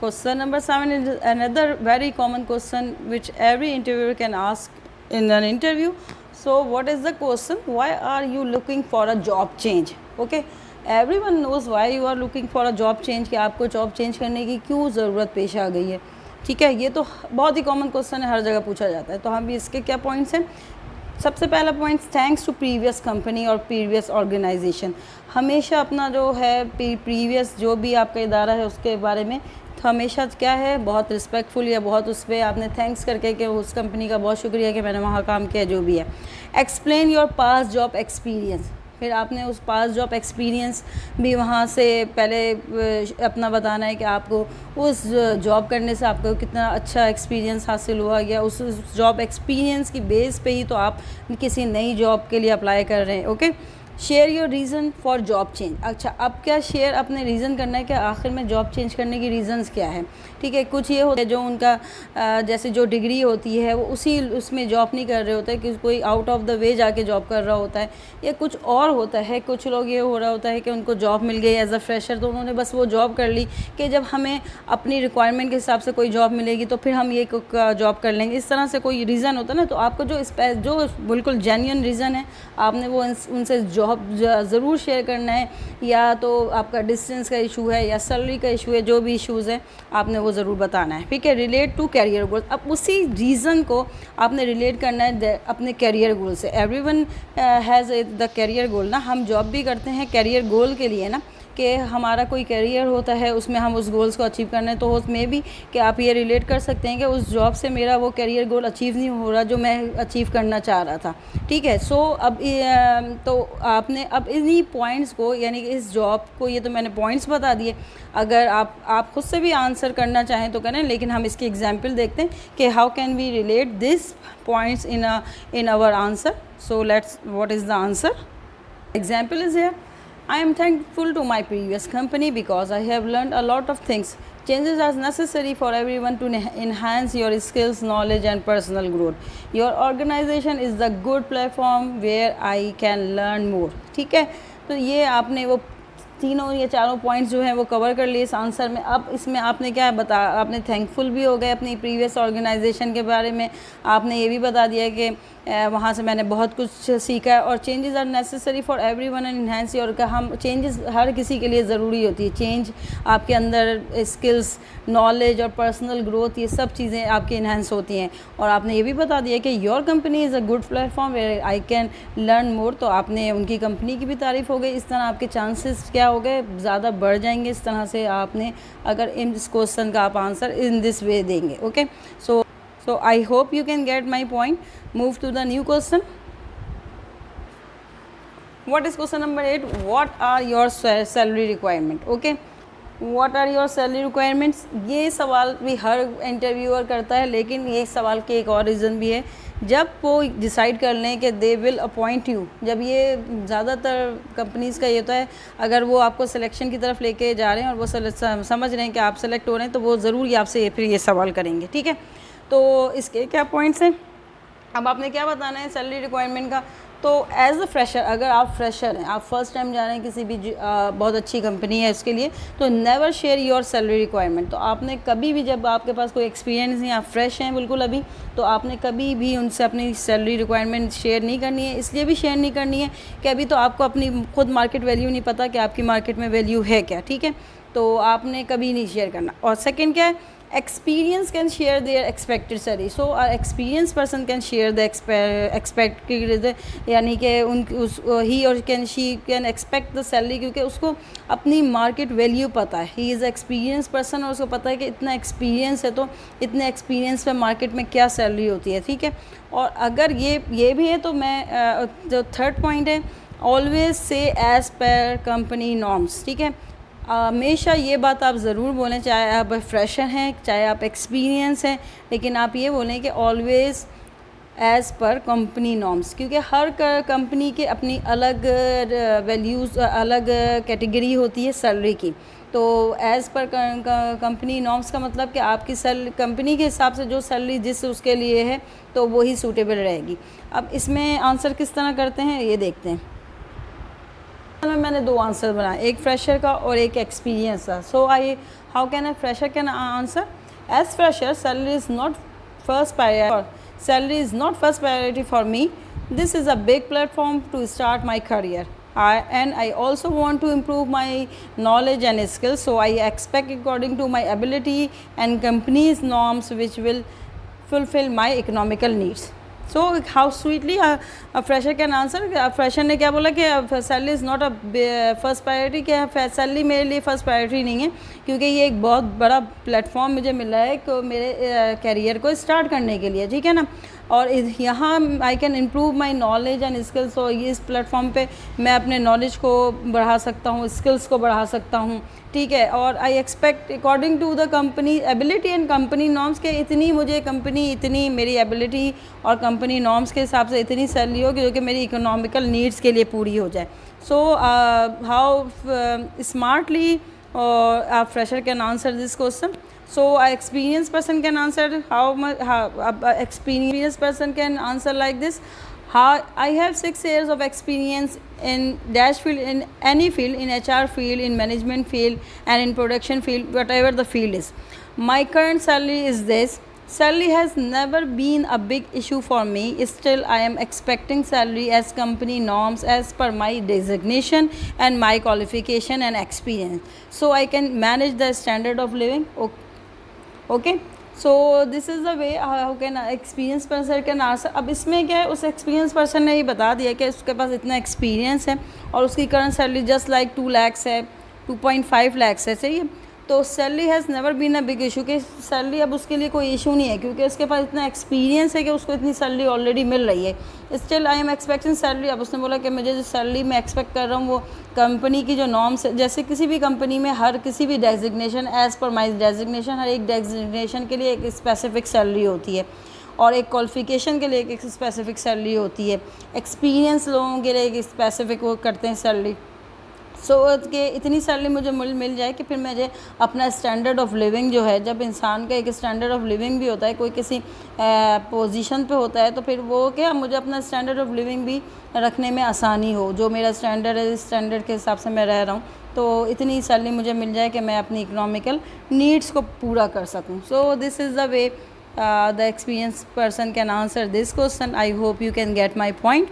Question number 7 is another very common question which every interviewer can ask in an interview. So what is the question? Why are you looking for a job change? Okay, everyone knows why you are looking for a job change, कि आपको job change करने की क्यों ज़रूरत पेश आ गई है. ठीक है, ये तो बहुत ही कॉमन क्वेश्चन है, हर जगह पूछा जाता है. तो हम भी इसके क्या पॉइंट्स हैं. सबसे पहला point, thanks to previous company और प्रीवियस ऑर्गेनाइजेशन. हमेशा अपना जो है प्रीवियस जो भी आपका इदारा है उसके बारे में तो हमेशा क्या है, बहुत रिस्पेक्टफुल या बहुत उस पर आपने थैंक्स करके कि उस कंपनी का बहुत शुक्रिया कि मैंने वहाँ काम किया, जो भी है. Explain your past job experience. फिर आपने उस पास जॉब एक्सपीरियंस भी वहाँ से पहले अपना बताना है कि आपको उस जॉब करने से आपको कितना अच्छा एक्सपीरियंस हासिल हुआ, या उस जॉब एक्सपीरियंस की बेस पे ही तो आप किसी नई जॉब के लिए अप्लाई कर रहे हैं. Okay, share your reason for job change. अच्छा, अब क्या शेयर अपने रीज़न करना है कि आखिर में जॉब चेंज करने की रीज़न्स क्या है. ठीक है, कुछ ये होता है जो उनका जैसे जो डिग्री होती है वो उसमें जॉब नहीं कर रहे होते, कि कोई आउट ऑफ द वे जाके जॉब कर रहा होता है, या कुछ और होता है. कुछ लोग ये हो रहा होता है कि उनको जॉब मिल गई एज अ फ्रेशर, तो उन्होंने बस वो जॉब कर ली कि जब हमें अपनी रिक्वायरमेंट के हिसाब से कोई जॉब मिलेगी तो फिर हम ये जॉब कर लेंगे. इस तरह से कोई रीज़न होता है ना. तो आपको जो बिल्कुल जेन्युइन रीज़न है आपने वो उनसे जॉब ज़रूर शेयर करना है. या तो आपका डिस्टेंस का इशू है या सैलरी का इशू है, जो भी इश्यूज़ हैं आपने वो ज़रूर बताना है. ठीक है, रिलेट टू कैरियर गोल. अब उसी रीज़न को आपने रिलेट करना है अपने कैरियर गोल से. एवरीवन हैज़ द कैरियर गोल ना. हम जॉब भी करते हैं कैरियर गोल के लिए ना, कि हमारा कोई करियर होता है उसमें हम उस गोल्स को अचीव करना है. तो उसमें भी कि आप ये रिलेट कर सकते हैं कि उस जॉब से मेरा वो करियर गोल अचीव नहीं हो रहा जो मैं अचीव करना चाह रहा था. ठीक है, सो अब तो आपने अब इन्हीं पॉइंट्स को, यानी कि इस जॉब को, ये तो मैंने पॉइंट्स बता दिए. अगर आप खुद से भी आंसर करना चाहें तो करें, लेकिन हम इसकी एग्जाम्पल देखते हैं कि how can we relate this points in our answer. So let's, what is the answer. Example is here. I am thankful to my previous company because I have learned a lot of things. Changes are necessary for everyone to enhance your skills, knowledge and personal growth. Your organization is the good platform where I can learn more. ठीक है, तो ये आपने वो तीनों या चारों points जो हैं वो कवर कर लिए इस आंसर में. अब इसमें आपने क्या आपने थैंकफुल भी हो गए अपनी प्रीवियस ऑर्गेनाइजेशन के बारे में. आपने ये भी बता दिया कि वहाँ से मैंने बहुत कुछ सीखा है. और changes are necessary for everyone and enhance your. का हम चेंजेस हर किसी के लिए ज़रूरी होती है. चेंज आपके अंदर स्किल्स, नॉलेज और पर्सनल ग्रोथ, ये सब चीज़ें आपकी इन्हांस होती हैं. और आपने ये भी बता दिया कि your company is a good platform where I can learn more. तो आपने उनकी कंपनी की भी तारीफ़ हो गई. इस तरह आपके चांसेस क्या हो गए, ज़्यादा बढ़ जाएंगे. इस तरह से आपने अगर इस क्वेश्चन का आप आंसर इन दिस वे देंगे. Okay, so I hope you can get my point. Move to the new question. What is question number 8? What are your salary requirement? Okay, what are your salary requirements? ये सवाल भी हर interviewer करता है, लेकिन ये सवाल के एक और रीज़न भी है. जब वो डिसाइड कर लें कि दे विल अपॉइंट यू, जब ये ज़्यादातर कंपनीज़ का ये होता है, अगर वो आपको सिलेक्शन की तरफ लेके जा रहे हैं और वो समझ रहे हैं कि आप सेलेक्ट हो रहे हैं, तो वो ज़रूर ही आपसे फिर ये सवाल करेंगे. ठीक है, तो इसके क्या पॉइंट्स हैं. अब आपने क्या बताना है सैलरी रिक्वायरमेंट का. तो एज अ फ्रेशर, अगर आप फ्रेशर हैं, आप फर्स्ट टाइम जा रहे हैं किसी भी बहुत अच्छी कंपनी है उसके लिए, तो never share your salary requirement. तो आपने कभी भी, जब आपके पास कोई एक्सपीरियंस नहीं, आप फ्रेश हैं बिल्कुल अभी, तो आपने कभी भी उनसे अपनी सैलरी रिक्वायरमेंट शेयर नहीं करनी है. इसलिए भी शेयर नहीं करनी है कि अभी तो आपको अपनी खुद मार्केट वैल्यू नहीं पता कि आपकी मार्केट में वैल्यू है क्या. ठीक है, तो आपने कभी नहीं शेयर करना. और सेकेंड क्या है, experience can share their expected salary. So an experienced person can share the expected, यानी कि he or she can expect the salary, क्योंकि उसको अपनी मार्केट वैल्यू पता है. ही इज़ एक्सपीरियंस पर्सन और उसको पता है कि इतना एक्सपीरियंस है तो इतने एक्सपीरियंस पे मार्केट में क्या सैलरी होती है. ठीक है, और अगर ये भी है तो मैं जो थर्ड पॉइंट है, always say as per company norms. ठीक है, हमेशा ये बात आप ज़रूर बोलें, चाहे आप फ्रेशर हैं चाहे आप एक्सपीरियंस हैं, लेकिन आप ये बोलें कि always as per company norms. क्योंकि हर कंपनी के अपनी अलग वैल्यूज़, अलग कैटेगरी होती है सैलरी की. तो एज़ पर कंपनी नॉर्म्स का मतलब कि आपकी कंपनी के हिसाब से जो सैलरी जिस उसके लिए है तो वही सूटेबल रहेगी. अब इसमें आंसर किस तरह करते हैं ये देखते हैं. मैंने दो आंसर बनाए, एक फ्रेशर का और एक एक्सपीरियंस का. सो how can a fresher can answer? As fresher, salary is not first priority. Salary is not first priority for me. This is a big platform to start my career. I also want to improve my knowledge and skills, so I expect according to my ability and company's norms which will fulfill my economical needs. So how sweetly fresher can answer. Fresher ने क्या बोला कि salary is not a first priority. क्या salary मेरे लिए first priority नहीं है, क्योंकि ये एक बहुत बड़ा प्लेटफॉर्म मुझे मिला है कि मेरे कैरियर को स्टार्ट करने के लिए, ठीक है ना. और यहाँ I can improve my knowledge and skills. तो इस प्लेटफॉर्म पे मैं अपने नॉलेज को बढ़ा सकता हूँ, स्किल्स को बढ़ा सकता हूँ, ठीक है. और I expect according to the company ability and company norms के इतनी मुझे कंपनी इतनी मेरी एबिलिटी और कंपनी नॉर्म्स के हिसाब से इतनी सैलरी हो कि जो कि मेरी इकोनॉमिकल नीड्स के लिए पूरी हो जाए. So how smartly a fresher can answer this question. So an experienced person can answer how much. Experienced person can answer like this. How I have 6 years of experience in dash field, in any field, in HR field, in management field, and in production field, whatever the field is. My current salary is this. Salary has never been a big issue for me. Still, I am expecting salary as company norms as per my designation and my qualification and experience. So I can manage the standard of living. Okay. So this is the way how can experienced person can answer. अब इसमें क्या है, उस experience person ने ये बता दिया कि उसके पास इतना एक्सपीरियंस है और उसकी current salary just like 2 lakhs है, 2.5 lakhs है, सही है. तो salary has never been a big issue कि सैलरी अब उसके लिए कोई इशू नहीं है, क्योंकि उसके पास इतना एक्सपीरियंस है कि उसको इतनी सैलरी ऑलरेडी मिल रही है. Still I am expecting salary. अब उसने बोला कि मुझे जो सैलरी मैं एक्सपेक्ट कर रहा हूँ वो कंपनी की जो नॉर्म्स है, जैसे किसी भी कंपनी में हर किसी भी डेजिग्नेशन एज़ पर माई डेजिग्नेशन, हर एक डेजिग्नेशन के लिए एक स्पेसिफिक सैलरी होती है और एक क्वालिफिकेशन के लिए एक स्पेसिफिक सैलरी होती है. एक्सपीरियंस लोगों के लिए एक स्पेसिफिक वो करते हैं सैलरी. सो कि इतनी सैलरी मुझे मिल जाए कि फिर मुझे अपना स्टैंडर्ड ऑफ लिविंग जो है, जब इंसान का एक स्टैंडर्ड ऑफ लिविंग भी होता है, कोई किसी पोजीशन पे होता है, तो फिर वो क्या मुझे अपना स्टैंडर्ड ऑफ लिविंग भी रखने में आसानी हो. जो मेरा स्टैंडर्ड है, इस स्टैंडर्ड के हिसाब से मैं रह रहा हूँ, तो इतनी सैलरी मुझे मिल जाए कि मैं अपनी इकोनॉमिकल नीड्स को पूरा कर सकूँ. So this is the way the experience person can answer this question. I hope you can get my point.